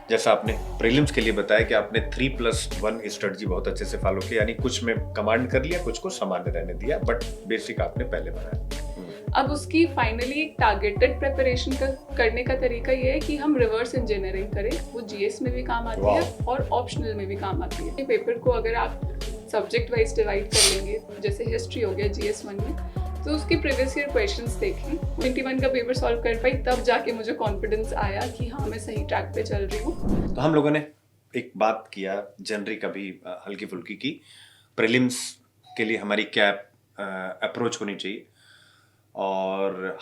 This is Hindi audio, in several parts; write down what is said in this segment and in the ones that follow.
जैसा आपने प्रीलिम्स के लिए बताया कि आपने 3+1 स्ट्रेटजी बहुत अच्छे से फॉलो किया, यानी कुछ में कमांड कर लिया, कुछ को सामान्य रहने दिया, बट बेसिक आपने पहले बनाया। अब उसकी फाइनली एक टारगेटेड प्रिपरेशन करने का तरीका ये है कि हम रिवर्स इंजीनियरिंग करें। वो जीएस में भी काम आती है और ऑप्शनल में भी काम आती है। पेपर को अगर आप सब्जेक्ट वाइज डिवाइड कर लेंगे, जैसे हिस्ट्री हो गया जीएस 1 में, तो उसके प्रीवियस ईयर क्वेश्चंस देखें, 21 का पेपर सॉल्व कर पाई, तब जाके मुझे कॉन्फिडेंस आया कि हाँ मैं सही ट्रैक पे चल रही हूँ। तो हम लोगों ने एक बात किया जनरली कभी हल्की फुल्की की प्रीलिम्स के लिए हमारी क्या अप्रोच होनी चाहिए, और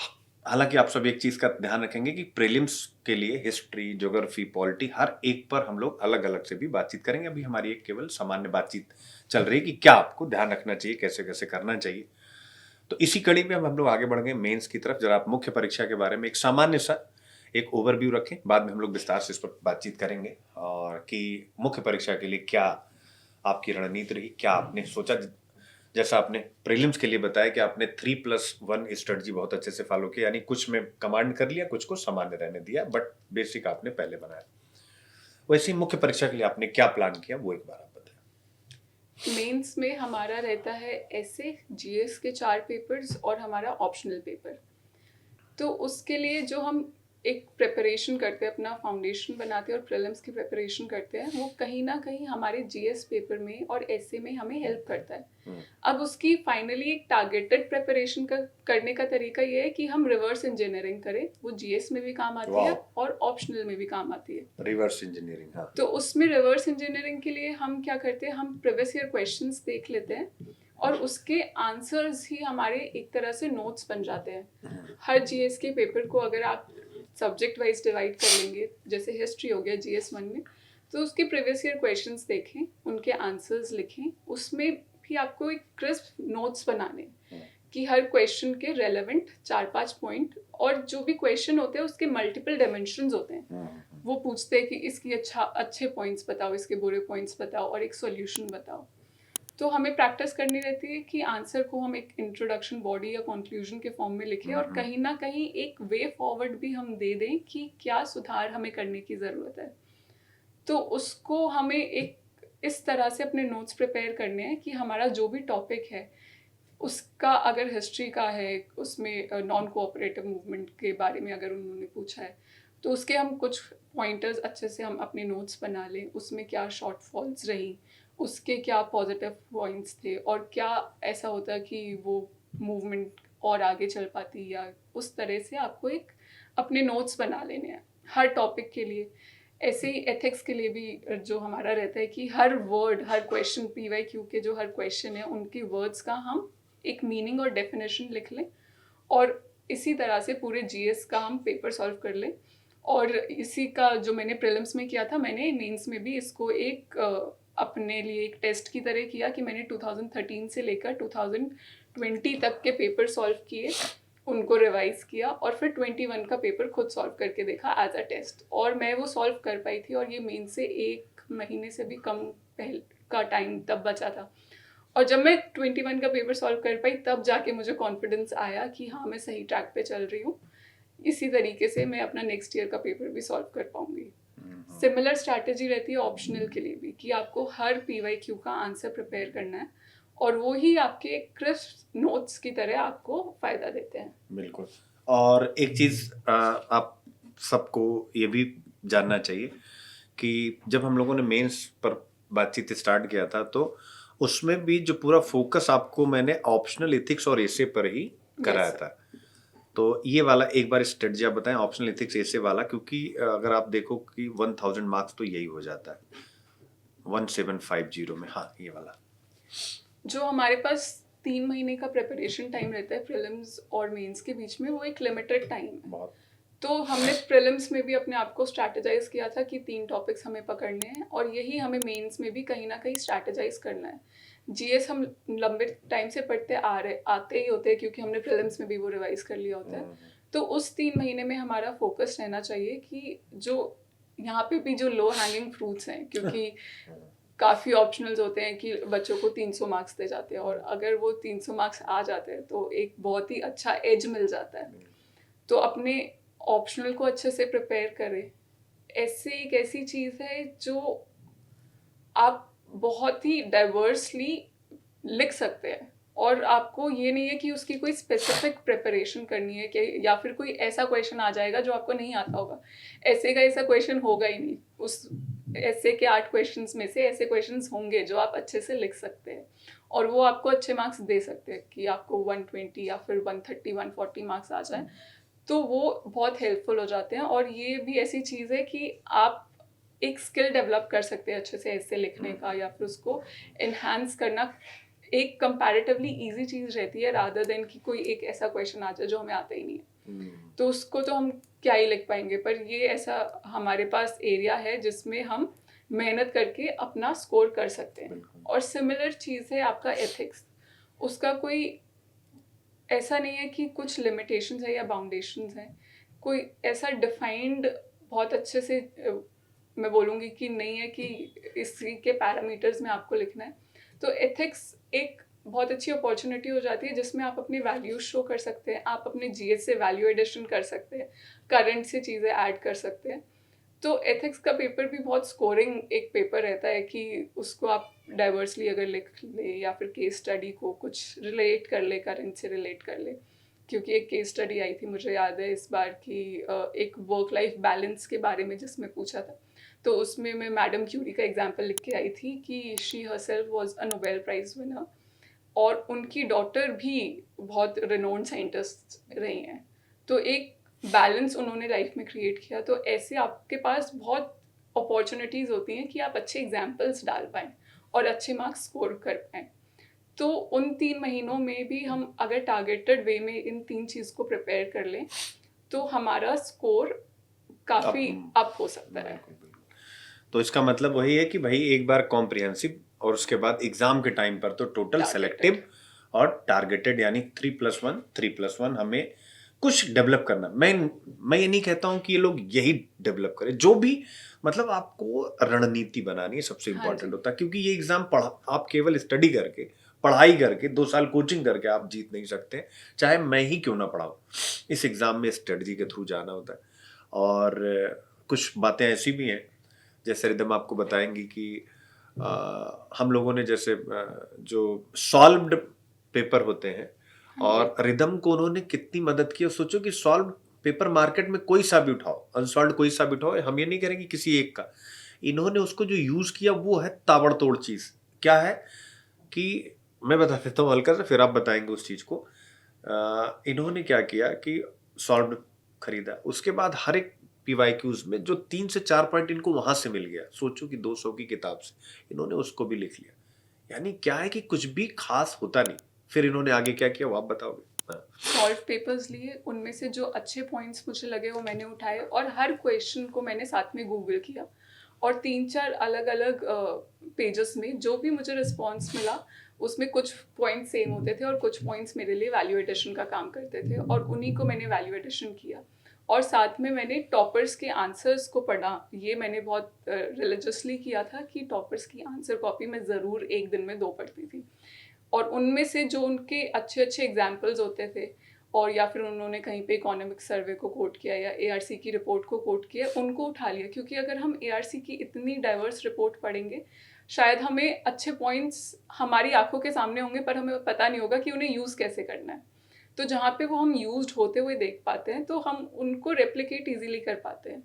हालांकि आप सब एक चीज का ध्यान रखेंगे कि प्रीलिम्स के लिए हिस्ट्री, ज्योग्राफी, पॉलिटी हर एक पर हम लोग अलग अलग से भी बातचीत करेंगे। अभी हमारी एक केवल सामान्य बातचीत चल रही है कि क्या आपको ध्यान रखना चाहिए, कैसे कैसे करना चाहिए। तो इसी कड़ी में हम लोग आगे बढ़ गए मेंस की तरफ। जरा आप मुख्य परीक्षा के बारे में एक सामान्य सा एक ओवरव्यू रखें, बाद में हम लोग विस्तार से इस पर बातचीत करेंगे, और कि मुख्य परीक्षा के लिए क्या आपकी रणनीति रही, क्या आपने सोचा। जैसा आपने प्रीलिम्स के लिए बताया कि आपने 3+1 स्ट्रेटजी बहुत अच्छे से फॉलो किया, यानी कुछ में कमांड कर लिया, कुछ को सामान्य रहने दिया, बट बेसिक आपने पहले बनाया। वैसे ही मुख्य परीक्षा के लिए आपने क्या प्लान किया, वो एक बार आप बताएं। मेंस में हमारा रहता है ऐसे जीएस के 4 पेपर्स और हमारा ऑप्शनल पेपर। तो उसके लिए जो हम एक प्रिपरेशन करते हैं, अपना फाउंडेशन बनाते हैं और प्रीलिम्स की प्रिपरेशन करते हैं, वो कहीं ना कहीं हमारे जीएस पेपर में और एसए में हमें हेल्प करता है। अब उसकी फाइनली एक टारगेटेड प्रिपरेशन करने का तरीका ये है कि हम रिवर्स इंजीनियरिंग करें। वो जीएस में भी काम आती है और ऑप्शनल में भी काम आती है। रिवर्स इंजीनियरिंग, हाँ। तो उसमें रिवर्स इंजीनियरिंग के लिए हम क्या करते हैं, हम प्रीवियस ईयर क्वेश्चंस देख लेते हैं और उसके आंसर्स ही हमारे एक तरह से नोट्स बन जाते हैं। हर जीएस के पेपर को अगर आप सब्जेक्ट वाइज डिवाइड कर लेंगे, जैसे हिस्ट्री हो गया जीएस 1 में, तो उसके प्रीवियस ईयर क्वेश्चंस देखें, उनके आंसर्स लिखें, उसमें भी आपको एक क्रिस्प नोट्स बनाने कि हर क्वेश्चन के रेलेवेंट 4-5 पॉइंट, और जो भी क्वेश्चन होते हैं उसके मल्टीपल डायमेंशंस होते हैं। वो पूछते हैं कि इसकी अच्छे पॉइंट्स बताओ, इसके बुरे पॉइंट्स बताओ और एक सॉल्यूशन बताओ। तो हमें प्रैक्टिस करनी रहती है कि आंसर को हम एक इंट्रोडक्शन बॉडी या कंक्लूजन के फॉर्म में लिखें, और कहीं ना कहीं एक वे फॉरवर्ड भी हम दे दें कि क्या सुधार हमें करने की ज़रूरत है। तो उसको हमें एक इस तरह से अपने नोट्स प्रिपेयर करने हैं कि हमारा जो भी टॉपिक है उसका, अगर हिस्ट्री का है, उसमें नॉन कोऑपरेटिव मूवमेंट के बारे में अगर उन्होंने पूछा है, तो उसके हम कुछ पॉइंटर्स अच्छे से हम अपने नोट्स बना लें। उसमें क्या शॉर्ट फॉल्स रही, उसके क्या पॉजिटिव पॉइंट्स थे, और क्या ऐसा होता कि वो मूवमेंट और आगे चल पाती, या उस तरह से आपको एक अपने नोट्स बना लेने हैं हर टॉपिक के लिए। ऐसे ही एथिक्स के लिए भी जो हमारा रहता है कि हर वर्ड, हर क्वेश्चन, पीवाईक्यू के जो हर क्वेश्चन है उनकी वर्ड्स का हम एक मीनिंग और डेफिनेशन लिख लें, और इसी तरह से पूरे जीएस का हम पेपर सॉल्व कर लें। और इसी का जो मैंने प्रीलिम्स में किया था, मैंने मेंस में भी इसको एक अपने लिए एक टेस्ट की तरह किया कि मैंने 2013 से लेकर 2020 तक के पेपर सॉल्व किए, उनको रिवाइज किया, और फिर 21 का पेपर खुद सॉल्व करके देखा एज अ टेस्ट, और मैं वो सॉल्व कर पाई थी। और ये मेन से 1 महीने से भी कम पहले का टाइम तब बचा था, और जब मैं 21 का पेपर सॉल्व कर पाई, तब जाके मुझे कॉन्फिडेंस आया कि हाँ मैं सही ट्रैक पे चल रही हूँ। इसी तरीके से मैं अपना नेक्स्ट ईयर का पेपर भी सॉल्व कर पाऊंगी। सिमिलर स्ट्रैटेजी रहती है ऑप्शनल के लिए भी, कि आपको हर पीवाईक्यू का आंसर प्रिपेयर करना है, और वो ही आपके क्रिस्प नोट्स की तरह आपको फायदा देते हैं। बिल्कुल। और एक चीज आप सबको ये भी जानना चाहिए कि जब हम लोगों ने मेंस पर बातचीत स्टार्ट किया था, तो उसमें भी जो पूरा फोकस आपको मैंने ऑप्शनल एथिक्स और एसे पर ही कराया Yes, था। तो ये वाला एक बार स्ट्रेटजी आप बताएं, ऑप्शनल एथिक्स एसे वाला, क्योंकि अगर आप देखो कि 1000 मार्क्स तो यही हो जाता है 1750 में। हाँ, ये वाला जो हमारे पास 3 महीने का प्रिपरेशन टाइम रहता है प्रीलिम्स और मेंस के बीच में, वो एक लिमिटेड टाइम है। बहुत। तो हमने प्रीलिम्स में भी अपने आप को स्ट्रैटेजाइज किया था कि 3 टॉपिक्स हमें पकड़ने हैं, और यही हमें मेंस में भी कहीं ना कहीं स्ट्रैटेजाइज करना है। जीएस हम लंबे टाइम से पढ़ते आते ही होते हैं, क्योंकि हमने प्रीलिम्स में भी वो रिवाइज कर लिया होता है। तो उस 3 महीने में हमारा फोकस रहना चाहिए कि जो यहाँ पे भी जो लो हैंगिंग फ्रूट्स हैं, क्योंकि काफ़ी ऑप्शनल्स होते हैं कि बच्चों को 300 मार्क्स दे जाते हैं, और अगर वो 300 मार्क्स आ जाते हैं तो एक बहुत ही अच्छा एज मिल जाता है। तो अपने ऑप्शनल को अच्छे से प्रिपेयर करें, ऐसे एक ऐसी चीज़ है जो आप बहुत ही डाइवर्सली लिख सकते हैं, और आपको ये नहीं है कि उसकी कोई स्पेसिफिक प्रिपरेशन करनी है, कि या फिर कोई ऐसा क्वेश्चन आ जाएगा जो आपको नहीं आता होगा। ऐसे का ऐसा क्वेश्चन होगा ही नहीं। उस ऐसे के 8 क्वेश्चंस में से ऐसे क्वेश्चंस होंगे जो आप अच्छे से लिख सकते हैं, और वो आपको अच्छे मार्क्स दे सकते हैं कि आपको 120 या फिर 130 140 मार्क्स आ जाए। तो वो बहुत हेल्पफुल हो जाते हैं। और ये भी ऐसी चीज़ है कि आप एक स्किल डेवलप कर सकते हैं अच्छे से ऐसे लिखने का, या फिर उसको इन्हांस करना एक कंपैरेटिवली इजी चीज़ रहती है, रादर देन कि कोई एक ऐसा क्वेश्चन आ जाए जो हमें आता ही नहीं है। तो उसको तो हम क्या ही लिख पाएंगे। पर ये ऐसा हमारे पास एरिया है जिसमें हम मेहनत करके अपना स्कोर कर सकते हैं। और सिमिलर चीज़ है आपका एथिक्स। उसका कोई ऐसा नहीं है कि कुछ लिमिटेशंस है या बाउंडेशंस हैं। कोई ऐसा डिफाइंड बहुत अच्छे से मैं बोलूँगी कि नहीं है कि इसी के पैरामीटर्स में आपको लिखना है। तो एथिक्स एक बहुत अच्छी अपॉर्चुनिटी हो जाती है जिसमें आप अपनी वैल्यूज शो कर सकते हैं, आप अपने जीएस से वैल्यू एडिशन कर सकते हैं, करंट से चीज़ें ऐड कर सकते हैं। तो एथिक्स का पेपर भी बहुत स्कोरिंग एक पेपर रहता है कि उसको आप डाइवर्सली अगर लिख ले, या फिर केस स्टडी को कुछ रिलेट कर ले, करंट से रिलेट कर ले। क्योंकि एक केस स्टडी आई थी, मुझे याद है इस बार की, एक वर्क लाइफ बैलेंस के बारे में जिसमें पूछा था। तो उसमें मैं मैडम क्यूरी का एग्जाम्पल लिख के आई थी कि she herself was a Nobel prize winner, और उनकी डॉटर भी बहुत रिनोन्ड साइंटिस्ट रही हैं। तो एक बैलेंस उन्होंने लाइफ में क्रिएट किया। तो ऐसे आपके पास बहुत अपॉर्चुनिटीज़ होती हैं कि आप अच्छे एग्जाम्पल्स डाल पाएँ और अच्छे मार्क्स स्कोर कर पाएँ। तो उन 3 महीनों में भी हम अगर टारगेटेड वे में इन 3 चीज़ को प्रिपेयर कर लें, तो हमारा स्कोर काफ़ी अप हो सकता है। तो इसका मतलब वही है कि भाई एक बार कॉम्प्रिहेंसिव और उसके बाद एग्जाम के टाइम पर तो टोटल सेलेक्टिव और टारगेटेड, यानी 3+1 हमें कुछ डेवलप करना। मैं ये नहीं कहता हूँ कि ये लोग यही डेवलप करें, जो भी मतलब आपको रणनीति बनानी है सबसे इम्पोर्टेंट होता है। क्योंकि ये एग्जाम आप केवल स्टडी करके, पढ़ाई करके, 2 साल कोचिंग करके आप जीत नहीं सकते, चाहे मैं ही क्यों ना पढ़ाऊँ। इस एग्जाम में स्ट्रेटजी के थ्रू जाना होता है। और कुछ बातें ऐसी भी हैं, जैसे रिदम आपको बताएंगी कि हम लोगों ने जैसे जो सॉल्व्ड पेपर होते हैं, और रिदम को उन्होंने कितनी मदद की। और सोचो कि सॉल्व पेपर मार्केट में कोई सा भी उठाओ, अनसॉल्व कोई सा भी उठाओ, हम ये नहीं करेंगे किसी एक का। इन्होंने उसको जो यूज किया वो है ताबड़तोड़ चीज। क्या है कि मैं बता देता हूँ हल्का सा, फिर आप बताएंगे उस चीज को। इन्होंने क्या किया कि सॉल्व खरीदा, उसके बाद हर एक पीवाईक्यूज में जो 3 से 4 पॉइंट इनको वहां से मिल गया, सोचो कि 200 की किताब से इन्होंने उसको भी लिख लिया। यानी क्या है कि कुछ भी खास होता नहीं। फिर इन्होंने आगे क्या किया वो आप बताओगे। सॉल्व पेपर्स लिए, उनमें से जो अच्छे पॉइंट्स मुझे लगे वो मैंने उठाए, और हर क्वेश्चन को मैंने साथ में गूगल किया, और 3-4 अलग अलग पेजेस में जो भी मुझे रिस्पॉन्स मिला उसमें कुछ पॉइंट्स सेम होते थे और कुछ पॉइंट्स मेरे लिए वैल्यू एडिशन का काम करते थे, और उन्हीं को मैंने वैल्यू एडिशन किया। और साथ में मैंने टॉपर्स के आंसर्स को पढ़ा। ये मैंने बहुत रिलीजियसली किया था कि टॉपर्स की आंसर कॉपी मैं ज़रूर एक दिन में 2 पढ़ती थी, और उनमें से जो उनके अच्छे अच्छे एग्जाम्पल्स होते थे, और या फिर उन्होंने कहीं पे इकोनॉमिक सर्वे को कोट किया या एआरसी की रिपोर्ट को कोट किया, उनको उठा लिया। क्योंकि अगर हम एआरसी की इतनी डाइवर्स रिपोर्ट पढ़ेंगे, शायद हमें अच्छे पॉइंट्स हमारी आंखों के सामने होंगे, पर हमें पता नहीं होगा कि उन्हें यूज़ कैसे करना है। तो जहाँ पे वो हम यूज्ड होते हुए देख पाते हैं, तो हम उनको रेप्लिकेट इजीली कर पाते हैं।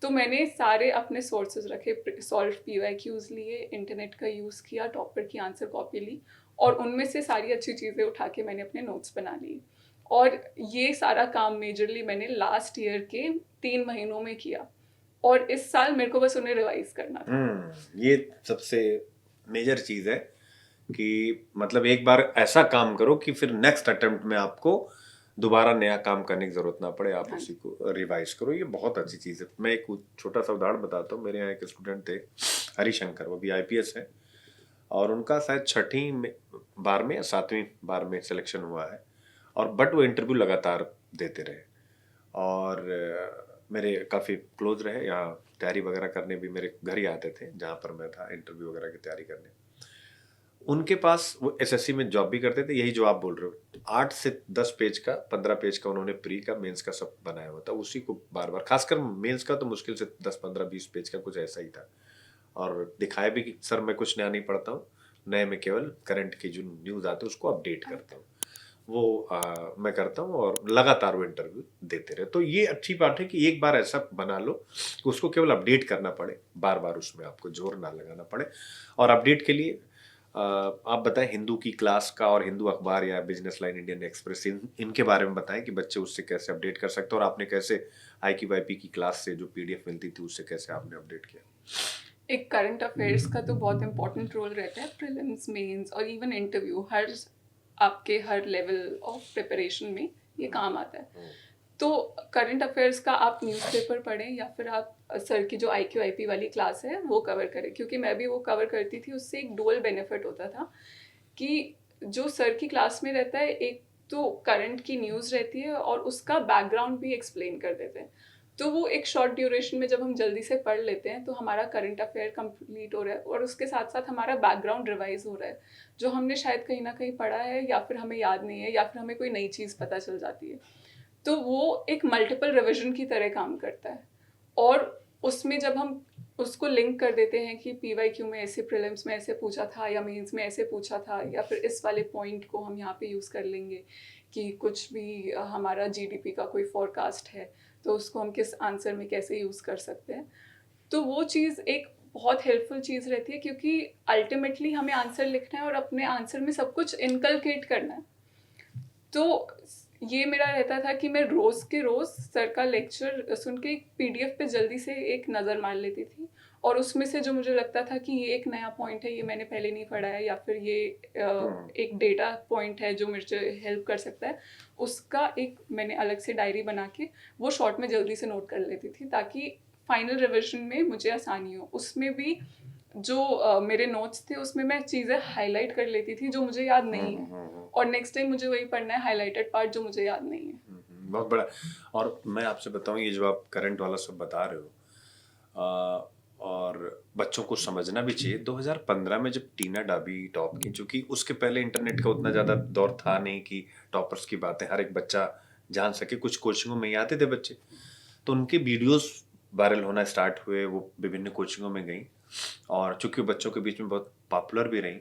तो मैंने सारे अपने सोर्सेज रखे, सॉल्व पीवाईक्यूज लिए, इंटरनेट का यूज़ किया, टॉपर की आंसर कॉपी ली, और उनमें से सारी अच्छी चीज़ें उठा के मैंने अपने नोट्स बना लिए। और ये सारा काम मेजरली मैंने लास्ट ईयर के 3 महीनों में किया, और इस साल मेरे को बस उन्हें रिवाइज करना था। ये सबसे मेजर चीज है कि मतलब एक बार ऐसा काम करो कि फिर नेक्स्ट अटेम्प्ट में आपको दोबारा नया काम करने की जरूरत ना पड़े, आप उसी को रिवाइज करो। ये बहुत अच्छी चीज है। मैं एक छोटा सा उदाहरण बताता हूँ। मेरे यहाँ एक स्टूडेंट थे हरिशंकर, वो भी आईपीएस है, और उनका शायद 6वीं बार में या 7वीं बार में सिलेक्शन हुआ है। और बट वो इंटरव्यू लगातार देते रहे, और मेरे काफ़ी क्लोज रहे। यहाँ तैयारी वगैरह करने भी मेरे घर ही आते थे, जहाँ पर मैं था इंटरव्यू वगैरह की तैयारी करने। उनके पास वो एसएससी में जॉब भी करते थे, यही जो आप बोल रहे हो, 8 से 10 पेज का, 15 पेज का उन्होंने प्री का मेंस का सब बनाया हुआ था, उसी को बार बार, खासकर मेंस का तो मुश्किल से 10 15 20 पेज का कुछ ऐसा ही था। और दिखाया भी कि सर मैं कुछ नया नहीं पढ़ता हूँ, नए में केवल करंट की जो न्यूज़ आते हैं उसको अपडेट करता हूँ, वो मैं करता हूँ, और लगातार वो इंटरव्यू देते रहे। तो ये अच्छी बात है कि एक बार ऐसा बना लो कि उसको केवल अपडेट करना पड़े, बार बार उसमें आपको जोर ना लगाना पड़े। और अपडेट के लिए आप बताएं हिंदू की क्लास का और हिंदू अखबार या बिजनेस लाइन, इंडियन एक्सप्रेस, इनके बारे में बताएं कि बच्चे उससे कैसे अपडेट कर सकते हैं, और आपने कैसे IQYP की क्लास से जो PDF मिलती थी उससे कैसे आपने अपडेट किया? एक करंट अफेयर्स का तो बहुत इंपॉर्टेंट रोल रहता है प्रीलिम्स, मेंस और इवन इंटरव्यू, आपके हर लेवल ऑफ प्रिपरेशन में ये काम आता है। तो करंट अफेयर्स का आप न्यूज़पेपर पढ़ें या फिर आप सर की जो IQIP वाली क्लास है वो कवर करें, क्योंकि मैं भी वो कवर करती थी। उससे एक डुअल बेनिफिट होता था कि जो सर की क्लास में रहता है, एक तो करंट की न्यूज़ रहती है और उसका बैकग्राउंड भी एक्सप्लेन कर देते हैं। तो वो एक शॉर्ट ड्यूरेशन में जब हम जल्दी से पढ़ लेते हैं तो हमारा करंट अफेयर कंप्लीट हो रहा है, और उसके साथ साथ हमारा बैकग्राउंड रिवाइज हो रहा है, जो हमने शायद कहीं ना कहीं पढ़ा है या फिर हमें याद नहीं है या फिर हमें कोई नई चीज़ पता चल जाती है। तो वो एक मल्टीपल रिवीजन की तरह काम करता है। और उसमें जब हम उसको लिंक कर देते हैं कि PYQ में ऐसे, प्रीलिम्स में ऐसे पूछा था, या मेंस में ऐसे पूछा था, या फिर इस वाले पॉइंट को हम यहाँ पे यूज़ कर लेंगे कि कुछ भी हमारा GDP का कोई फोरकास्ट है तो उसको हम किस आंसर में कैसे यूज़ कर सकते हैं। तो वो चीज़ एक बहुत हेल्पफुल चीज़ रहती है, क्योंकि अल्टीमेटली हमें आंसर लिखना है और अपने आंसर में सब कुछ इनकलकेट करना है। तो ये मेरा रहता था कि मैं रोज़ के रोज़ सर का लेक्चर सुन के एक PDF पे जल्दी से एक नज़र मार लेती थी, और उसमें से जो मुझे लगता था कि ये एक नया पॉइंट है, ये मैंने पहले नहीं पढ़ा है, या फिर ये एक डेटा पॉइंट है जो मुझे हेल्प कर सकता है, उसका एक मैंने अलग से डायरी बना के वो शॉर्ट में जल्दी से नोट कर लेती थी, ताकि फाइनल रिविजन में मुझे आसानी हो। उसमें भी जो मेरे नोट्स थे उसमें मैं चीज़ें हाईलाइट कर लेती थी जो मुझे याद नहीं है, और नेक्स्ट टाइम मुझे वही पढ़ना है, हाईलाइटेड पार्ट जो मुझे याद नहीं है। बहुत बड़ा। और मैं आपसे बताऊं, ये जो आप करंट वाला सब बता रहे हो, और बच्चों को समझना भी चाहिए। 2015 में जब टीना डाबी टॉप की, चूंकि उसके पहले इंटरनेट का उतना ज़्यादा दौर था नहीं कि टॉपर्स की बातें हर एक बच्चा जान सके, कुछ कोचिंगों में ही आते थे बच्चे, तो उनके वीडियोस वायरल होना स्टार्ट हुए, वो विभिन्न कोचिंगों में गई, और चूंकि वो बच्चों के बीच में बहुत पॉपुलर भी रही,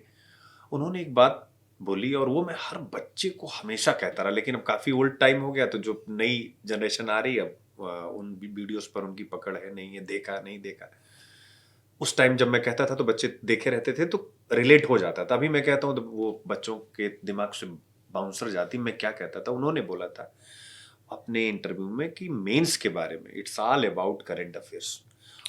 उन्होंने एक बात बोली और वो मैं हर बच्चे को हमेशा कहता रहा। लेकिन अब काफ़ी ओल्ड टाइम हो गया, तो जो नई जनरेशन आ रही है अब उन वीडियोस पर उनकी पकड़ है नहीं है, देखा नहीं देखा। उस टाइम जब मैं कहता था तो बच्चे देखे रहते थे तो रिलेट हो जाता था। अभी मैं कहता हूँ तो वो बच्चों के दिमाग से बाउंसर जाती। मैं क्या कहता था, उन्होंने बोला था अपने इंटरव्यू में कि मेंस के बारे में it's all about current affairs.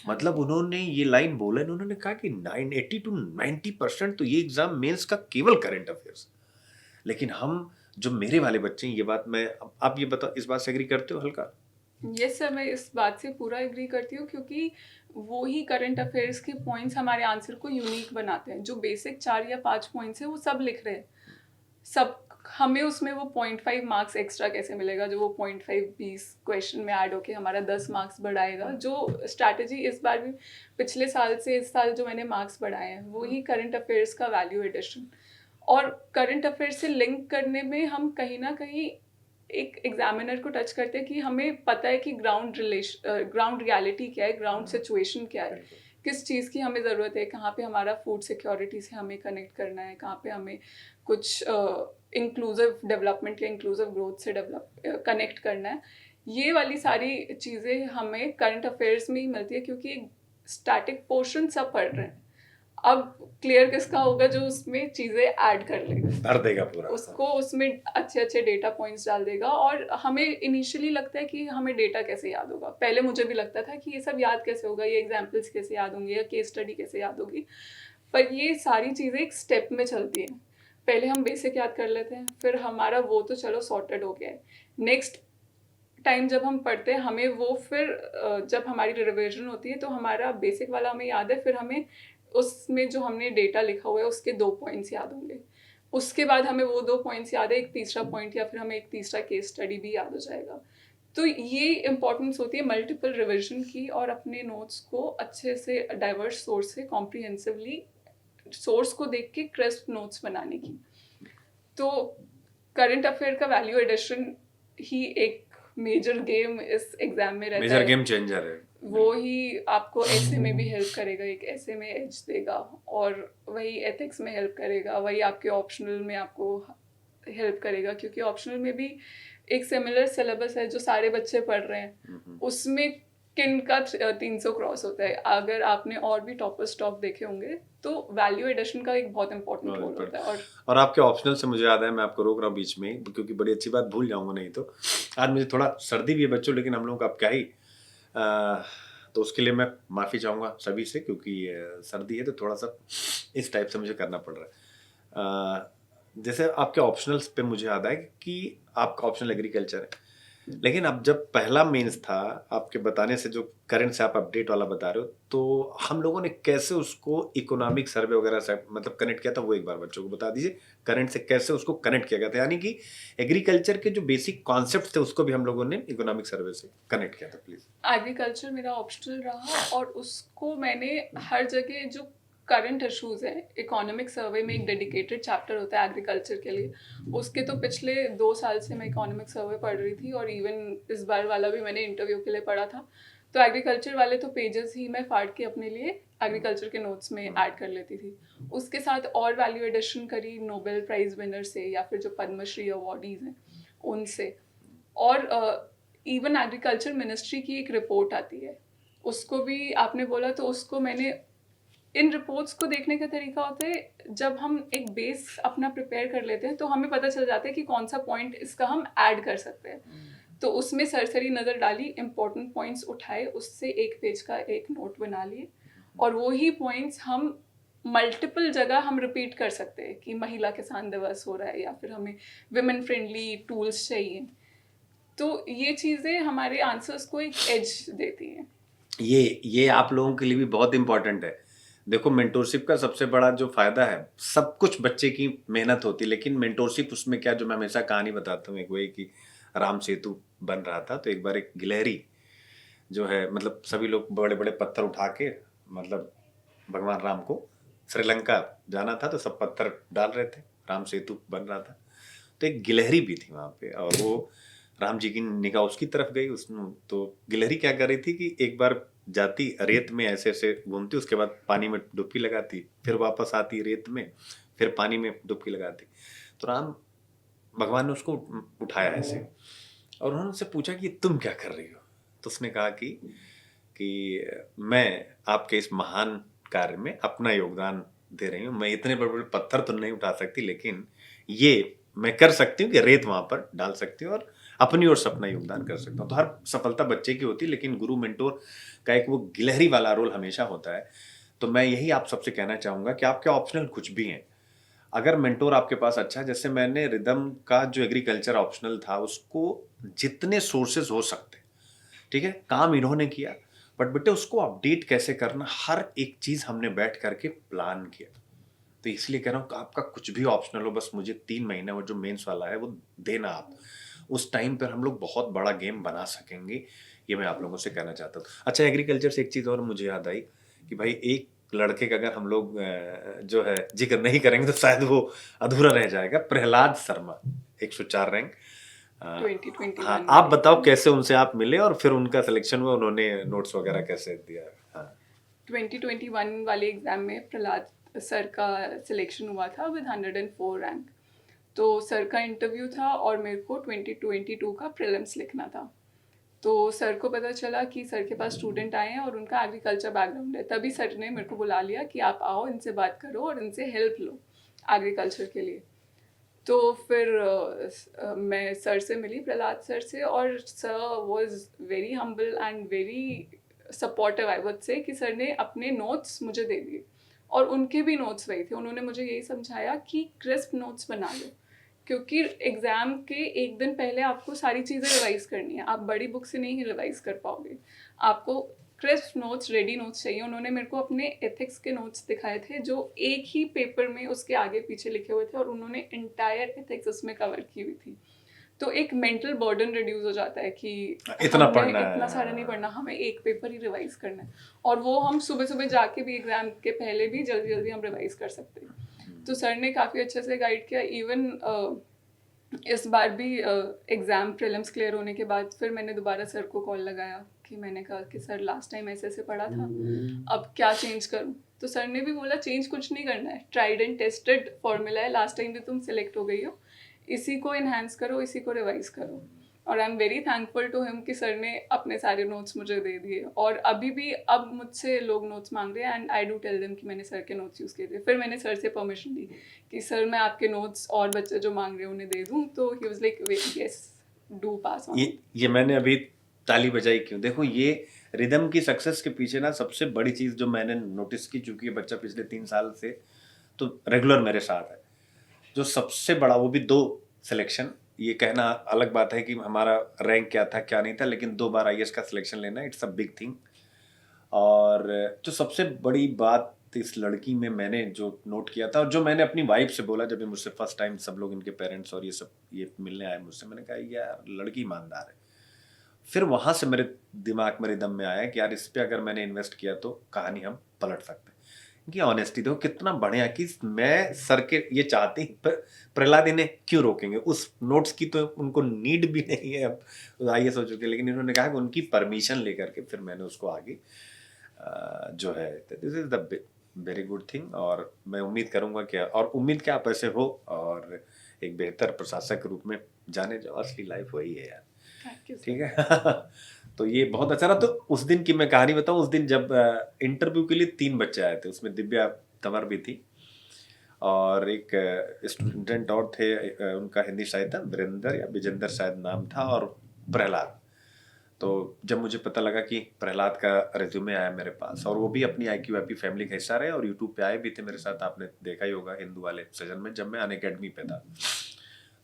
मतलब उन्होंने ये लाइन बोला, उन्होंने कहा कि 80 to 90% तो ये एग्जाम मेंस का केवल करंट अफेयर्स। लेकिन हम जो मेरे वाले बच्चे हैं, ये बात मैं, आप ये बताओ, इस बात से एग्री करते हो हल्का? यस सर, मैं इस बात से पूरा एग्री करती हूँ, क्योंकि वो ही करंट अफेयर्स के पॉइंट्स हमारे आंसर को यूनिक बनाते हैं। जो बेसिक 4 या 5 पॉइंट्स हैं वो सब लिख रहे हैं, सब हमें उसमें वो 0.5 मार्क्स एक्स्ट्रा कैसे मिलेगा, जो वो 0.5 20 क्वेश्चन में ऐड होके हमारा 10 मार्क्स बढ़ाएगा। जो स्ट्रैटेजी इस बार भी, पिछले साल से इस साल जो मैंने मार्क्स बढ़ाए हैं, वो ही करंट अफेयर्स का वैल्यू एडिशन। और करंट अफेयर्स से लिंक करने में हम कहीं ना कहीं एक एग्जामिनर को टच करते हैं कि हमें पता है कि ग्राउंड रियलिटी क्या है, ग्राउंड सिचुएशन क्या है, किस चीज़ की हमें ज़रूरत है, कहाँ पे हमारा फूड सिक्योरिटी से हमें कनेक्ट करना है, कहाँ पे हमें कुछ इंक्लूसिव डेवलपमेंट या इंक्लूसिव ग्रोथ से कनेक्ट करना है। ये वाली सारी चीज़ें हमें करंट अफेयर्स में ही मिलती है, क्योंकि स्टैटिक पोर्शन सब पढ़ रहे हैं। अब क्लियर किसका होगा, जो उसमें चीज़ें ऐड कर लेगा, भर देगा पूरा, उसको उसमें अच्छे अच्छे डेटा पॉइंट्स डाल देगा। और हमें इनिशियली लगता है कि हमें डेटा कैसे याद होगा, पहले मुझे भी लगता था कि ये सब याद कैसे होगा, ये एग्जाम्पल्स कैसे याद होंगे, या केस स्टडी कैसे याद होगी। पर ये सारी चीज़ें एक स्टेप में चलती हैं। पहले हम बेसिक याद कर लेते हैं, फिर हमारा वो तो चलो सॉर्टेड हो गया है। नेक्स्ट टाइम जब हम पढ़ते हैं, हमें वो फिर जब हमारी रिविजन होती है तो हमारा बेसिक वाला हमें याद है, फिर हमें उसमें जो हमने डेटा लिखा हुआ है उसके 2 पॉइंट्स याद होंगे। उसके बाद हमें वो 2 पॉइंट्स याद है, एक तीसरा पॉइंट, या फिर हमें एक तीसरा केस स्टडी भी याद हो जाएगा। तो ये इम्पॉर्टेंस होती है मल्टीपल रिविजन की, और अपने नोट्स को अच्छे से डाइवर्स सोर्स से कॉम्प्रिहेंसिवली सोर्स को देख के क्रिस्प नोट्स बनाने की। तो करंट अफेयर का वैल्यू एडिशन ही एक मेजर गेम इस एग्जाम में रहता मेजर है। गेम चेंजर है। वो ही आपको ऐसे में भी हेल्प करेगा, एक ऐसे में एज देगा, और वही एथिक्स में हेल्प करेगा, वही आपके ऑप्शनल में आपको हेल्प करेगा, क्योंकि ऑप्शनल में भी एक सिमिलर सिलेबस है जो सारे बच्चे पढ़ रहे हैं, उसमें किन का 300 क्रॉस होता है। अगर आपने और भी टॉपर स्टॉक देखे होंगे तो वैल्यू एडिशन का एक बहुत इंपॉर्टेंट रोल होता है। और आपके ऑप्शनल से मुझे याद है, मैं आपको रोक रहा हूँ बीच में क्योंकि बड़ी अच्छी बात भूल जाऊंगा नहीं तो। आज मुझे थोड़ा सर्दी भी है बच्चों, लेकिन हम लोग अब क्या ही तो उसके लिए मैं माफ़ी चाहूँगा सभी से, क्योंकि सर्दी है तो थोड़ा सा इस टाइप से मुझे करना पड़ रहा है। जैसे आपके ऑप्शनल्स पे मुझे याद है कि आपका ऑप्शनल एग्रीकल्चर है, लेकिन अब जब पहला मेंस था, आपके बताने से जो करंट से आप अपडेट वाला बता रहे हो, तो हम लोगों ने कैसे उसको इकोनॉमिक सर्वे वगैरह से मतलब कनेक्ट किया था, वो एक बार बच्चों को बता दीजिए। करंट से कैसे उसको कनेक्ट किया गया था, यानी कि एग्रीकल्चर के जो बेसिक कॉन्सेप्ट थे उसको भी हम लोगों ने इकोनॉमिक सर्वे से कनेक्ट किया था। प्लीज। एग्रीकल्चर मेरा ऑप्शनल रहा और उसको मैंने हर जगह जो करंट इश्यूज हैं, इकोनॉमिक सर्वे में एक डेडिकेटेड चैप्टर होता है एग्रीकल्चर के लिए, उसके तो पिछले 2 साल से मैं इकोनॉमिक सर्वे पढ़ रही थी, और इवन इस बार वाला भी मैंने इंटरव्यू के लिए पढ़ा था। तो एग्रीकल्चर वाले तो पेजेस ही मैं फाड़ के अपने लिए एग्रीकल्चर के नोट्स में ऐड कर लेती थी। उसके साथ और वैल्यू एडिशन करी नोबेल प्राइज विनर से या फिर जो पद्मश्री अवार्डीज हैं उनसे। और इवन एग्रीकल्चर मिनिस्ट्री की एक रिपोर्ट आती है, उसको भी आपने बोला, तो उसको मैंने, इन रिपोर्ट्स को देखने का तरीका होता है जब हम एक बेस अपना प्रिपेयर कर लेते हैं तो हमें पता चल जाता है कि कौन सा पॉइंट इसका हम ऐड कर सकते हैं। तो उसमें सरसरी नज़र डाली, इंपॉर्टेंट पॉइंट्स उठाए, उससे एक पेज का एक नोट बना लिए, और वो ही पॉइंट्स हम मल्टीपल जगह हम रिपीट कर सकते हैं कि महिला किसान दिवस हो रहा है या फिर हमें विमेन फ्रेंडली टूल्स चाहिए। तो ये चीज़ें हमारे आंसर्स को एक एज देती हैं। ये आप लोगों के लिए भी बहुत इंपॉर्टेंट है। देखो, मेंटोरशिप का सबसे बड़ा जो फायदा है, सब कुछ बच्चे की मेहनत होती है, लेकिन मेंटोरशिप उसमें क्या, जो मैं हमेशा कहानी बताता हूँ, एक वही कि राम सेतु बन रहा था, तो एक बार एक गिलहरी जो है, मतलब सभी लोग बड़े बड़े पत्थर उठा के, मतलब भगवान राम को श्रीलंका जाना था तो सब पत्थर डाल रहे थे, राम सेतु बन रहा था। तो एक गिलहरी भी थी वहां पे, और वो राम जी की निगाह उसकी तरफ गई। उसने तो गिलहरी क्या कर रही थी कि एक बार जाती रेत में ऐसे ऐसे घूमती, उसके बाद पानी में डुबकी लगाती, फिर वापस आती रेत में, फिर पानी में डुबकी लगाती। तो राम भगवान ने उसको उठाया ऐसे, और उन्होंने उससे पूछा कि तुम क्या कर रही हो। तो उसने कहा कि मैं आपके इस महान कार्य में अपना योगदान दे रही हूँ। मैं इतने बड़े बड़े पत्थर तो नहीं उठा सकती, लेकिन ये मैं कर सकती हूँ कि रेत वहां पर डाल सकती हूँ और अपनी ओर से अपना योगदान कर सकता हूँ। तो हर सफलता बच्चे की होती है, लेकिन गुरु मेंटोर का एक वो गिलहरी वाला रोल हमेशा होता है। तो मैं यही आप सबसे कहना चाहूंगा कि आपके ऑप्शनल कुछ भी हैं, अगर मेंटोर आपके पास अच्छा है, जैसे मैंने रिदम का जो एग्रीकल्चर ऑप्शनल था उसको जितने सोर्सेज हो सकते, ठीक है, काम इन्होंने किया, बट बेटे उसको अपडेट कैसे करना, हर एक चीज हमने बैठ करके प्लान किया। तो इसलिए कह रहा हूँ कि आपका कुछ भी ऑप्शनल हो, बस मुझे 3 महीने वो जो मेंस वाला है वो देना आप, उस टाइम पर हम लोग बहुत बड़ा गेम बना सकेंगे। ये मैं आप लोगों से कहना चाहता हूँ। अच्छा, एग्रीकल्चर से एक चीज़ और मुझे याद आई कि भाई एक लड़के का अगर हम लोग जो है जिक्र नहीं करेंगे तो शायद वो अधूरा रह जाएगा। प्रहलाद शर्मा, 104 रैंक। 2021 हाँ, आप वाले बताओ कैसे उनसे आप मिले और फिर उनका सिलेक्शन हुआ, उन्होंने नोट्स वगैरह कैसे दिया। हाँ 2021 वाले एग्जाम में प्रहलाद सर का सिलेक्शन हुआ था विद 104 रैंक। तो सर का इंटरव्यू था और मेरे को 2022 का प्रीलिम्स लिखना था। तो सर को पता चला कि सर के पास स्टूडेंट आए हैं और उनका एग्रीकल्चर बैकग्राउंड है, तभी सर ने मेरे को बुला लिया कि आप आओ, इनसे बात करो और इनसे हेल्प लो एग्रीकल्चर के लिए। तो फिर मैं सर से मिली, प्रहलाद सर से, और sir was very humble and very supportive, I would say, कि सर ने अपने नोट्स मुझे दे दिए और उनके भी नोट्स वही थे। उन्होंने मुझे यही समझाया कि क्रिस्प नोट्स बना लो, क्योंकि एग्ज़ाम के एक दिन पहले आपको सारी चीज़ें रिवाइज करनी है, आप बड़ी बुक से नहीं रिवाइज कर पाओगे, आपको क्रिस्प नोट्स, रेडी नोट्स चाहिए। उन्होंने मेरे को अपने एथिक्स के नोट्स दिखाए थे जो एक ही पेपर में उसके आगे पीछे लिखे हुए थे और उन्होंने इंटायर एथिक्स उसमें कवर की हुई थी। तो एक मेंटल बर्डन रिड्यूस हो जाता है कि इतना हमने पढ़ना है। इतना सारा नहीं पढ़ना, हमें एक पेपर ही रिवाइज करना है, और वो हम सुबह सुबह जाके भी एग्जाम के पहले भी जल्दी जल्दी हम रिवाइज कर सकते हैं। तो सर ने काफ़ी अच्छे से गाइड किया। इवन इस बार भी एग्ज़ाम प्रीलिम्स क्लियर होने के बाद फिर मैंने दोबारा सर को कॉल लगाया कि मैंने कहा कि सर लास्ट टाइम ऐसे ऐसे पढ़ा था, अब क्या चेंज करूं? तो सर ने भी बोला चेंज कुछ नहीं करना है, ट्राइड एंड टेस्टेड फॉर्मूला है, लास्ट टाइम भी तुम सिलेक्ट हो गई हो, इसी को इन्हांस करो, इसी को रिवाइज करो। और I am very thankful to him कि सर ने अपने सारे नोट्स मुझे दे दिए, और अभी भी अब मुझसे लोग नोट्स मांग रहे हैं and I do tell them कि मैंने सर के नोट्स यूज़ किए थे। फिर मैंने सर से परमिशन ली कि सर मैं आपके नोट्स और बच्चे जो मांग रहे हैं उन्हें दे दूँ, तो he was like yes do pass on. ये मैंने अभी ताली बजाई क्यों, देखो ये रिदम की सक्सेस के पीछे ना सबसे बड़ी चीज़ जो मैंने नोटिस की, चूंकि ये बच्चा पिछले 3 साल से तो रेगुलर मेरे साथ है, जो सबसे बड़ा वो भी 2 सिलेक्शन, ये कहना अलग बात है कि हमारा रैंक क्या था क्या नहीं था, लेकिन 2 बार आईएएस का सिलेक्शन लेना इट्स अ बिग थिंग। और जो सबसे बड़ी बात इस लड़की में मैंने जो नोट किया था, और जो मैंने अपनी वाइफ से बोला जब ये मुझसे फर्स्ट टाइम सब लोग इनके पेरेंट्स और ये सब ये मिलने आए मुझसे, मैंने कहा यार लड़की ईमानदार है। फिर वहां से मेरे दिमाग में रिदम में आया कि यार इस पे अगर मैंने इन्वेस्ट किया तो कहानी हम पलट सकते हैं। कि ऑनेस्टी देखो कितना बढ़िया, कि मैं सर के ये चाहते ही प्रहलाद इन्हें क्यों रोकेंगे, उस नोट्स की तो उनको नीड भी नहीं है, अब आईएएस हो चुके, लेकिन इन्होंने कहा कि उनकी परमिशन लेकर के फिर मैंने उसको आगे जो है, this is the very good thing. और मैं उम्मीद करूंगा कि, और उम्मीद क्या आप ऐसे हो और एक बेहतर प्रशासक के रूप में जाने जाओ, असली लाइफ वही है यार, थैंक यू ठीक है। तो ये बहुत अच्छा रहा। तो उस दिन की मैं कहानी बताऊं, उस दिन जब इंटरव्यू के लिए 3 बच्चे आए थे, उसमें दिव्या तंवर भी थी और एक स्टूडेंट और थे, उनका हिंदी शायद था वीरेंद्र या विजेंद्र शायद नाम था, और प्रहलाद। तो जब मुझे पता लगा कि प्रहलाद का रिज्यूमे आया मेरे पास, और वो भी अपनी IQ वाईपी फैमिली का हिस्सा रहे और यूट्यूब पे आए भी थे मेरे साथ, आपने देखा ही होगा हिंदू वाले सेशन में जब मैं अनअकैडमी पे था,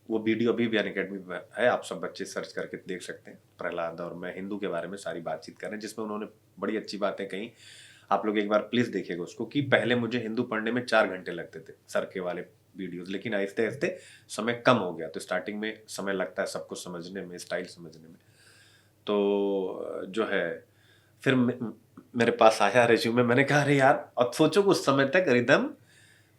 वो वीडियो अभी भी अनअकैडमी पे है, आप सब बच्चे सर्च करके देख सकते हैं। प्रहलाद और मैं हिंदू के बारे में सारी बातचीत कर रहे हैं, जिसमें उन्होंने बड़ी अच्छी बातें कही, आप लोग एक बार प्लीज देखिएगा उसको। कि पहले मुझे हिंदू पढ़ने में 4 घंटे लगते थे सर के वाले वीडियोस, लेकिन आहिस्ते आहिस्ते समय कम हो गया, तो स्टार्टिंग में समय लगता है सबको समझने में, स्टाइल समझने में। तो जो है फिर मेरे पास आया रिज्यूमे, मैंने कहा अरे यार, अब सोचो उस समय तक रिदम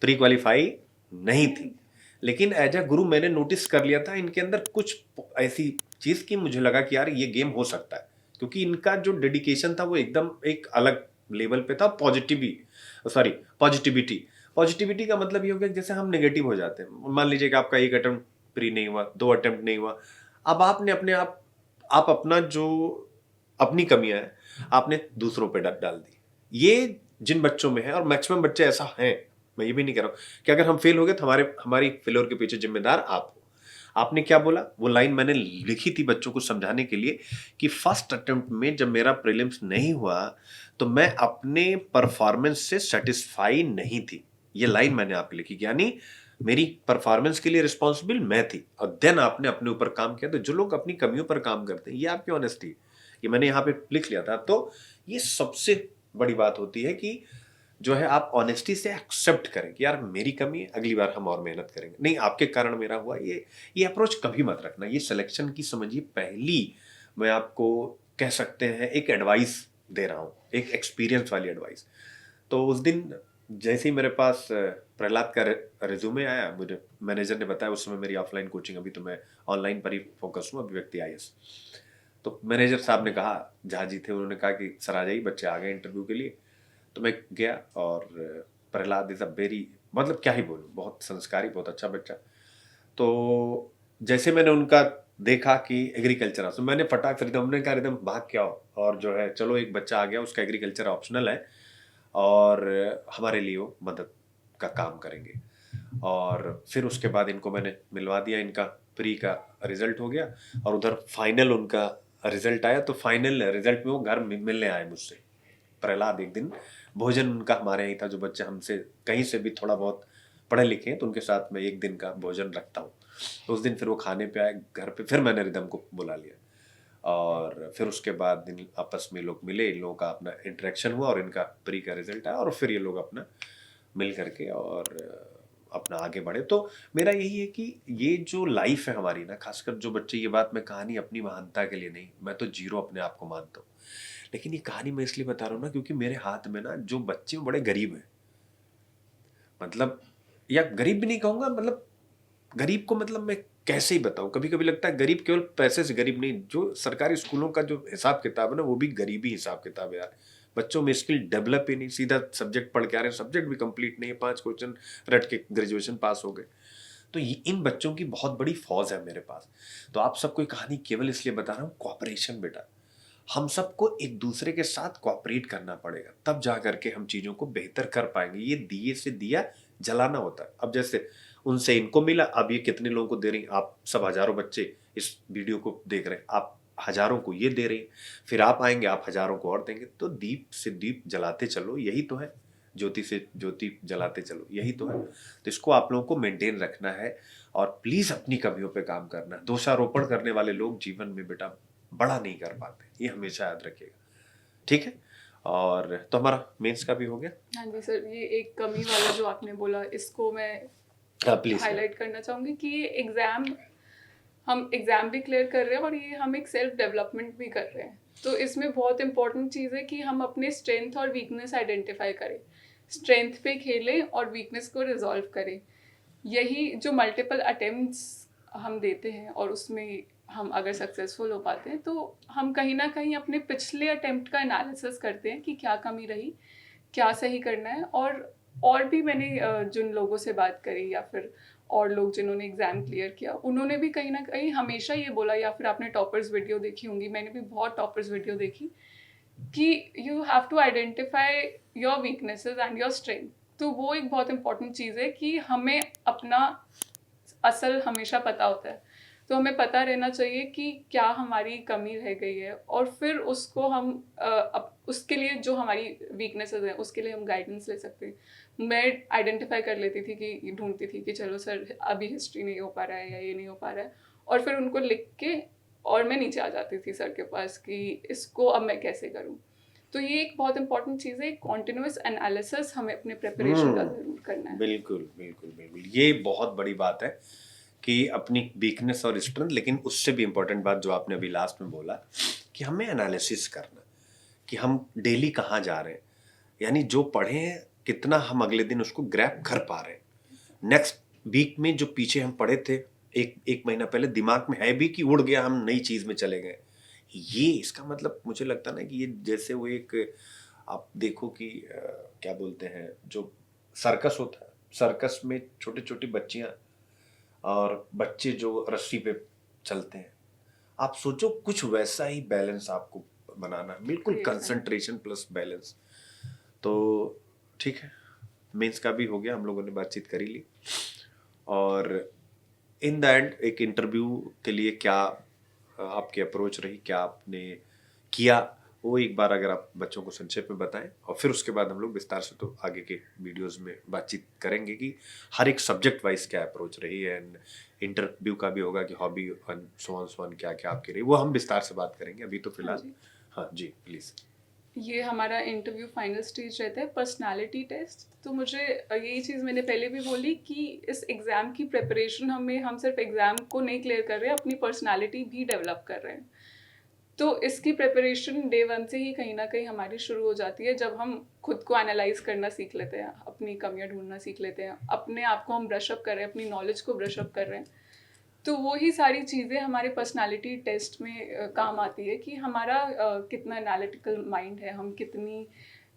प्री क्वालिफाई नहीं थी, लेकिन एज ए गुरु मैंने नोटिस कर लिया था इनके अंदर कुछ ऐसी चीज की मुझे लगा कि यार ये गेम हो सकता है, क्योंकि इनका जो डेडिकेशन था वो एकदम एक अलग लेवल पे था। पॉजिटिविटी पॉजिटिविटी का मतलब ये हो गया जैसे हम नेगेटिव हो जाते हैं, मान लीजिए कि आपका 1 अटेम्प्ट प्री नहीं हुआ, 2 अटेम्प्ट नहीं हुआ, अब आपने अपने आप अपना जो अपनी कमियां हैं आपने दूसरों पे डाल दी। ये जिन बच्चों में है, और मैक्सिमम बच्चे ऐसा हैं, मैं ये भी नहीं कह रहा हूं कि अगर हम फेल हो गए तो हमारी फेलियर के पीछे जिम्मेदार आप हो। आपने क्या बोला, वो लाइन मैंने लिखी थी बच्चों को समझाने के लिए कि फर्स्ट अटेम्प्ट में जब मेरा प्रीलिम्स नहीं हुआ तो मैं अपने परफॉर्मेंस से सेटिस्फाई नहीं थी। ये लाइन मैंने आपके लिखी, यानी मेरी परफॉर्मेंस के लिए रिस्पॉन्सिबल मैं थी, और देन आपने अपने ऊपर काम किया। तो जो लोग अपनी कमियों पर काम करते हैं, ये आपकी ऑनेस्टी, ये मैंने यहाँ पे लिख लिया था। तो ये सबसे बड़ी बात होती है कि जो है आप ऑनेस्टी से एक्सेप्ट करें कि यार मेरी कमी है, अगली बार हम और मेहनत करेंगे, नहीं आपके कारण मेरा हुआ, ये अप्रोच कभी मत रखना। ये सिलेक्शन की समझिए पहली, मैं आपको कह सकते हैं एक एडवाइस दे रहा हूँ, एक एक्सपीरियंस वाली एडवाइस। तो उस दिन जैसे ही मेरे पास प्रहलाद का रिज्यूमे आया, मुझे मैनेजर ने बताया, उस समय मेरी ऑफलाइन कोचिंग, अभी तो मैं ऑनलाइन पर ही फोकस हूँ, अभिव्यक्ति IAS। तो मैनेजर साहब ने कहा, जहाँ जी थे, उन्होंने कहा कि सर आ जाइए, बच्चे आ गए इंटरव्यू के लिए। तो मैं गया, और प्रहलाद इज अ वेरी, मतलब क्या ही बोलूँ, बहुत संस्कारी, बहुत अच्छा बच्चा। तो जैसे मैंने उनका देखा कि एग्रीकल्चर, तो मैंने फटाक से रिदम ने कहा रिदम भाग क्या हो, और जो है चलो एक बच्चा आ गया, उसका एग्रीकल्चर ऑप्शनल है और हमारे लिए वो मदद का काम करेंगे। और फिर उसके बाद इनको मैंने मिलवा दिया, इनका प्री का रिजल्ट हो गया, और उधर फाइनल उनका रिजल्ट आया। तो फाइनल रिजल्ट में वो घर मिलने आए मुझसे। प्रहलाद एक दिन भोजन उनका हमारे यहाँ था, जो बच्चे हमसे कहीं से भी थोड़ा बहुत पढ़े लिखे हैं तो उनके साथ मैं एक दिन का भोजन रखता हूँ। तो उस दिन फिर वो खाने पे आए घर पे, फिर मैंने रिदम को बुला लिया, और फिर उसके बाद इन आपस में लोग मिले, इन लोगों का अपना इंटरेक्शन हुआ, और इनका प्री का रिजल्ट आया, और फिर ये लोग अपना मिल करके और अपना आगे बढ़े। तो मेरा यही है कि ये जो लाइफ है हमारी ना, खासकर जो बच्चे, ये बात मैं कहानी अपनी महानता के लिए नहीं, मैं तो जीरो अपने आप को मानता हूँ, लेकिन ये कहानी मैं इसलिए बता रहा हूँ ना क्योंकि मेरे हाथ में ना जो बच्चे बड़े गरीब हैं, मतलब, या गरीब भी नहीं कहूँगा, मतलब गरीब को मतलब मैं कैसे ही बताऊं, कभी कभी लगता है गरीब केवल पैसे से गरीब नहीं, जो सरकारी स्कूलों का जो हिसाब किताब है ना वो भी गरीबी हिसाब किताब है यार। बच्चों में स्किल डेवलप ही नहीं, सीधा सब्जेक्ट पढ़ के आ रहे हैं, सब्जेक्ट भी कंप्लीट नहीं है, 5 क्वेश्चन रट के ग्रेजुएशन पास हो गए। तो इन बच्चों की बहुत बड़ी फौज है मेरे पास। तो आप सबको ये कहानी केवल इसलिए बता रहा हूँ, कॉपरेशन बेटा, हम सबको एक दूसरे के साथ कॉपरेट करना पड़ेगा, तब जा करके हम चीज़ों को बेहतर कर पाएंगे। ये दिए से दिया जलाना होता है। अब जैसे उनसे इनको मिला, अब ये कितने लोगों को दे रही, आप सब हजारों बच्चे इस वीडियो को देख रहे हैं, आप हजारों को ये दे रही, फिर आप आएंगे, आप हजारों को और देंगे, तो दीप से दीप जलाते चलो, यही तो है, ज्योति से ज्योति जलाते चलो, यही तो है। तो इसको आप लोगों को मेंटेन रखना है, और प्लीज अपनी कमियों पे काम करना है। दोषारोपण करने वाले लोग जीवन में बेटा बड़ा नहीं कर पाते, ये हमेशा याद रखिएगा, ठीक है। और तो हमारा मेंस का भी हो गया। हाँ जी सर, ये एक कमी वाला जो आपने बोला, इसको मैं प्लीज हाईलाइट करना चाहूँगी कि ये एग्ज़ाम, हम एग्ज़ाम भी क्लियर कर रहे हैं और ये हम एक सेल्फ डेवलपमेंट भी कर रहे हैं। तो इसमें बहुत इंपॉर्टेंट चीज़ है कि हम अपने स्ट्रेंथ और वीकनेस आइडेंटिफाई करें, स्ट्रेंथ पे खेलें और वीकनेस को रिजॉल्व करें। यही जो मल्टीपल अटेम्प्ट्स हम देते हैं और उसमें हम अगर सक्सेसफुल हो पाते हैं तो हम कहीं ना कहीं अपने पिछले अटेम्प्ट का एनालिसिस करते हैं कि क्या कमी रही, क्या सही करना है। और भी मैंने जिन लोगों से बात करी या फिर और लोग जिन्होंने एग्ज़ाम क्लियर किया, उन्होंने भी कहीं ना कहीं हमेशा ये बोला, या फिर आपने टॉपर्स वीडियो देखी होंगी, मैंने भी बहुत टॉपर्स वीडियो देखी, कि you have to identify your weaknesses and your strength. तो वो एक बहुत इंपॉर्टेंट चीज़ है कि हमें अपना असल हमेशा पता होता है, तो हमें पता रहना चाहिए कि क्या हमारी कमी रह गई है, और फिर उसको हम उसके लिए जो हमारी वीकनेसेस हैं उसके लिए हम गाइडेंस ले सकते हैं। मैं आइडेंटिफाई कर लेती थी कि ढूंढती थी कि चलो सर अभी हिस्ट्री नहीं हो पा रहा है या ये नहीं हो पा रहा है, और फिर उनको लिख के और मैं नीचे आ जाती थी सर के पास कि इसको अब मैं कैसे करूँ। तो ये एक बहुत इंपॉर्टेंट चीज़ है, कॉन्टिन्यूस एनालिसिस हमें अपने प्रिपरेशन का जरूर करना है। बिल्कुल बिल्कुल बिल्कुल, ये बहुत बड़ी बात है कि अपनी वीकनेस और स्ट्रेंथ, लेकिन उससे भी इम्पोर्टेंट बात जो आपने अभी लास्ट में बोला कि हमें एनालिसिस करना, कि हम डेली कहाँ जा रहे हैं, यानी जो पढ़े हैं कितना हम अगले दिन उसको ग्रैब कर पा रहे हैं। नेक्स्ट वीक में जो पीछे हम पढ़े थे एक महीना पहले, दिमाग में है भी कि उड़ गया, हम नई चीज में चले गए। ये इसका मतलब मुझे लगता है ना कि ये जैसे वो एक, आप देखो कि क्या बोलते हैं, जो सर्कस होता है, सर्कस में छोटी छोटी बच्चियां और बच्चे जो रस्सी पे चलते हैं, आप सोचो कुछ वैसा ही बैलेंस आपको बनाना, बिल्कुल कंसंट्रेशन प्लस बैलेंस। तो ठीक है, मेंस का भी हो गया, हम लोगों ने बातचीत करी ली। और इन द एंड एक इंटरव्यू के लिए क्या आपकी अप्रोच रही, क्या आपने किया, वो एक बार अगर आप बच्चों को संक्षेप में बताएं, और फिर उसके बाद हम लोग विस्तार से तो आगे के वीडियोस में बातचीत करेंगे कि हर एक सब्जेक्ट वाइज क्या अप्रोच रही है, एंड इंटरव्यू का भी होगा कि हॉबी एंड सो ऑन क्या क्या आपकी रही, वो हम विस्तार से बात करेंगे। अभी तो फिलहाल हाँ जी प्लीज। ये हमारा इंटरव्यू फाइनल स्टेज रहता है, पर्सनालिटी टेस्ट। तो मुझे यही चीज़ मैंने पहले भी बोली कि इस एग्ज़ाम की प्रिपरेशन हम सिर्फ एग्ज़ाम को नहीं क्लियर कर रहे हैं, अपनी पर्सनालिटी भी डेवलप कर रहे हैं। तो इसकी प्रिपरेशन डे 1 से ही कहीं ना कहीं हमारी शुरू हो जाती है, जब हम खुद को एनालाइज करना सीख लेते हैं, अपनी कमियां ढूंढना सीख लेते हैं, अपने आप को हम ब्रशअप कर रहे हैं, अपनी नॉलेज को ब्रशअप कर रहे हैं। तो वो ही सारी चीज़ें हमारे पर्सनालिटी टेस्ट में काम आती है कि हमारा कितना एनालिटिकल माइंड है, हम कितनी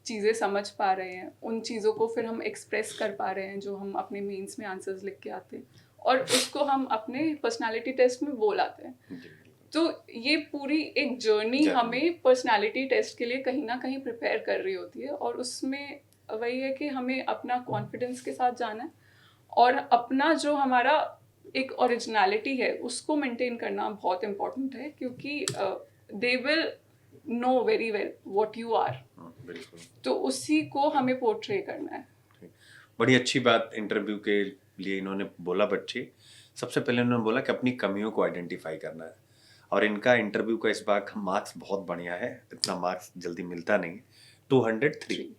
चीज़ें समझ पा रहे हैं, उन चीज़ों को फिर हम एक्सप्रेस कर पा रहे हैं जो हम अपने मेंस में आंसर्स लिख के आते हैं, और उसको हम अपने पर्सनालिटी टेस्ट में बोल आते हैं। तो ये पूरी एक जर्नी हमें पर्सनालिटी टेस्ट के लिए कहीं ना कहीं प्रिपेयर कर रही होती है, और उसमें वही है कि हमें अपना कॉन्फिडेंस के साथ जाना है, और अपना जो हमारा एक ओरिजिनलिटी है उसको मेंटेन करना बहुत इम्पोर्टेंट है, क्योंकि they will know very well what you are. बिल्कुल, तो उसी को हमें पोर्ट्रे करना है। बड़ी अच्छी बात इंटरव्यू के लिए इन्होंने बोला बच्चे। सबसे पहले उन्होंने बोला कि अपनी कमियों को आइडेंटिफाई करना है, और इनका इंटरव्यू का इस बार का मार्क्स बहुत बढ़िया है, इतना मार्क्स जल्दी मिलता नहीं, 203।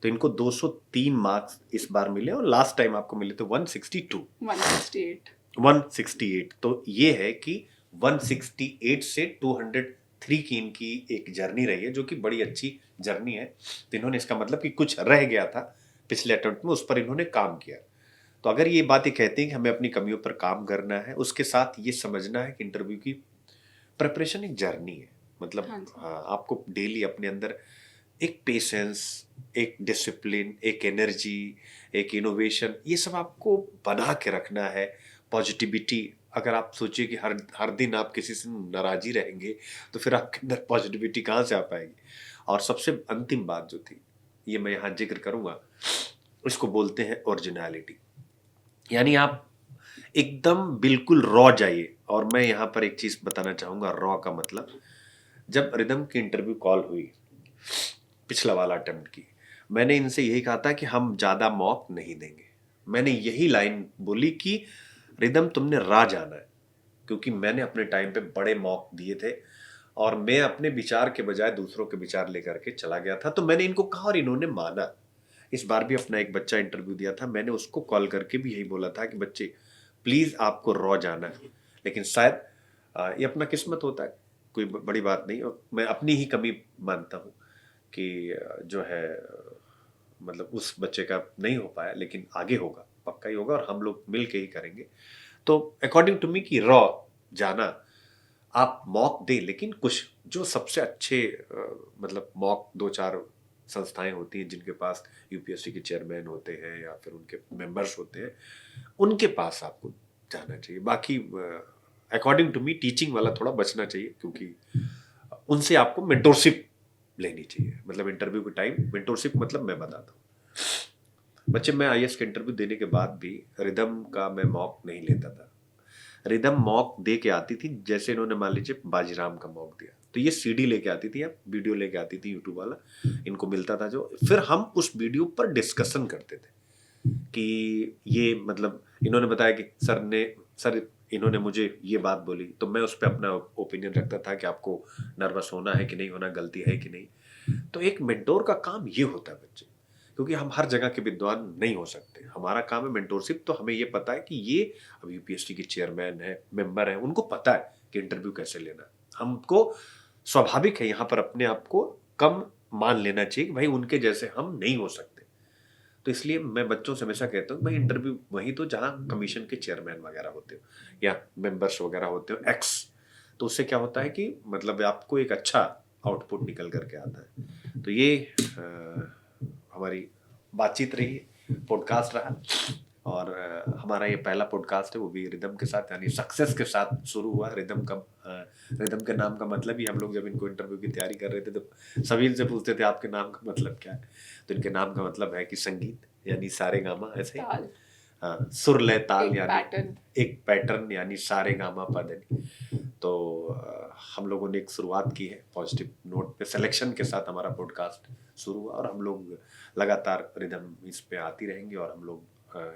तो इनको 203 मार्क्स इस बार मिले और लास्ट टाइम आपको मिले थे 162 168 168। तो ये है कि 168 से 203 की इनकी एक जर्नी रही है, जो कि बड़ी अच्छी जर्नी है। तो इन्होंने, इसका मतलब कि कुछ रह गया था पिछले अटेम्प्ट में, उस पर इन्होंने काम किया। तो अगर ये बात ये कहती है कि हमें अपनी कमियों पर काम करना है, उसके साथ ये समझना है कि इंटरव्यू की प्रिपरेशन एक जर्नी है। मतलब हाँ जी। हाँ, आपको डेली अपने अंदर एक पेशेंस, एक डिसिप्लिन, एक एनर्जी, एक इनोवेशन, ये सब आपको बना के रखना है। पॉजिटिविटी, अगर आप सोचिए कि हर हर दिन आप किसी से नाराज ही रहेंगे तो फिर आपके अंदर पॉजिटिविटी कहाँ से आ पाएगी। और सबसे अंतिम बात जो थी, ये मैं यहाँ जिक्र करूँगा, इसको बोलते हैं ओरिजिनलिटी। यानी आप एकदम बिल्कुल रॉ जाइए। और मैं यहाँ पर एक चीज़ बताना चाहूँगा, रॉ का मतलब, जब रिदम की इंटरव्यू कॉल हुई पिछला वाला अटेम्प्ट की, मैंने इनसे यही कहा था कि हम ज़्यादा मॉक नहीं देंगे। मैंने यही लाइन बोली कि रिदम तुमने राह जाना है, क्योंकि मैंने अपने टाइम पे बड़े मॉक दिए थे और मैं अपने विचार के बजाय दूसरों के विचार लेकर के चला गया था। तो मैंने इनको कहा और इन्होंने माना। इस बार भी अपना एक बच्चा इंटरव्यू दिया था, मैंने उसको कॉल करके भी यही बोला था कि बच्चे प्लीज़ आपको रॉ जाना है। लेकिन शायद ये अपना किस्मत होता है, कोई बड़ी बात नहीं। और मैं अपनी ही कमी मानता हूँ कि जो है मतलब उस बच्चे का नहीं हो पाया, लेकिन आगे होगा, पक्का ही होगा और हम लोग मिल के ही करेंगे। तो अकॉर्डिंग टू मी कि रॉ जाना, आप मॉक दें, लेकिन कुछ जो सबसे अच्छे मतलब मॉक 2-4 संस्थाएं होती हैं जिनके पास यूपीएससी के चेयरमैन होते हैं या फिर उनके मेंबर्स होते हैं, उनके पास आपको जाना चाहिए। बाकी अकॉर्डिंग टू मी टीचिंग वाला थोड़ा बचना चाहिए, क्योंकि उनसे आपको मेंटोरशिप लेनी चाहिए। मतलब इंटरव्यू के टाइम मेंटोरशिप मतलब मैं बताता हूँ बच्चे, मैं आईएएस के इंटरव्यू देने के बाद भी रिदम का मैं मॉक नहीं लेता था। रिदम मॉक दे के आती थी, जैसे इन्होंने मान लीजिए बाजीराम का मॉक दिया, तो ये सीडी लेके आती थी या वीडियो लेके आती थी, यूट्यूब वाला इनको मिलता था जो, फिर हम उस वीडियो पर डिस्कशन करते थे कि ये मतलब इन्होंने बताया कि सर इन्होंने मुझे ये बात बोली, तो मैं उस पर अपना ओपिनियन रखता था कि आपको नर्वस होना है कि नहीं होना, गलती है कि नहीं। तो एक मेंटोर का काम ये होता है बच्चे, क्योंकि हम हर जगह के विद्वान नहीं हो सकते, हमारा काम है मेंटोरशिप। तो हमें ये पता है कि ये अब यूपीएससी के चेयरमैन है, मेंबर है, उनको पता है कि इंटरव्यू कैसे लेना है। हमको स्वाभाविक है यहाँ पर अपने आप को कम मान लेना चाहिए कि भाई उनके जैसे हम नहीं हो सकते। तो इसलिए मैं बच्चों से हमेशा कहता हूँ भाई इंटरव्यू वहीं तो जहाँ कमीशन के चेयरमैन वगैरह होते हो या मेंबर्स वगैरह होते हो एक्स, तो उससे क्या होता है कि मतलब आपको एक अच्छा आउटपुट निकल करके आता है। तो ये हमारी बातचीत रही, पॉडकास्ट रहा। और हमारा ये पहला पॉडकास्ट है, वो भी रिदम के साथ, यानी सक्सेस के साथ शुरू हुआ। रिदम के नाम का मतलब ही, हम लोग जब इनको इंटरव्यू की तैयारी कर रहे थे तो सभी इनसे पूछते थे आपके नाम का मतलब क्या है। तो इनके नाम का मतलब है कि संगीत, यानी सारे गामा, ऐसे ही ताल, हाँ, सुर लय ताल, एक यानी पैटर्न। एक पैटर्न, यानी सारे गामा पधनि। तो हम लोगों ने एक शुरुआत की है पॉजिटिव नोट पे, सिलेक्शन के साथ हमारा पॉडकास्ट शुरू हुआ और हम लोग लगातार रिदम इस पे आती रहेंगे और हम लोग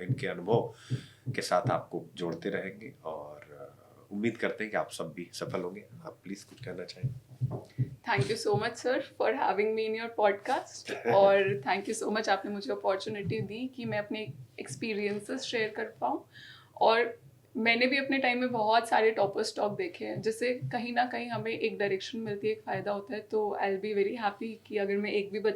इनके अनुभव के साथ आपको जोड़ते रहेंगे और उम्मीद करते हैं कि आप सब भी सफल होंगे। आप प्लीज कुछ कहना चाहें? Thank you so much sir for having me in your podcast, और थैंक यू सो मच आपने मुझे अपॉर्चुनिटी दी कि मैं अपने एक्सपीरियंसेस शेयर कर पाऊँ। और मैंने भी अपने टाइम में बहुत सारे टॉपर्स टॉक देखे हैं, जिससे कहीं ना कहीं हमें एक डायरेक्शन मिलती है, एक फ़ायदा होता है। तो I will be very happy कि अगर मैं एक भी बच्चे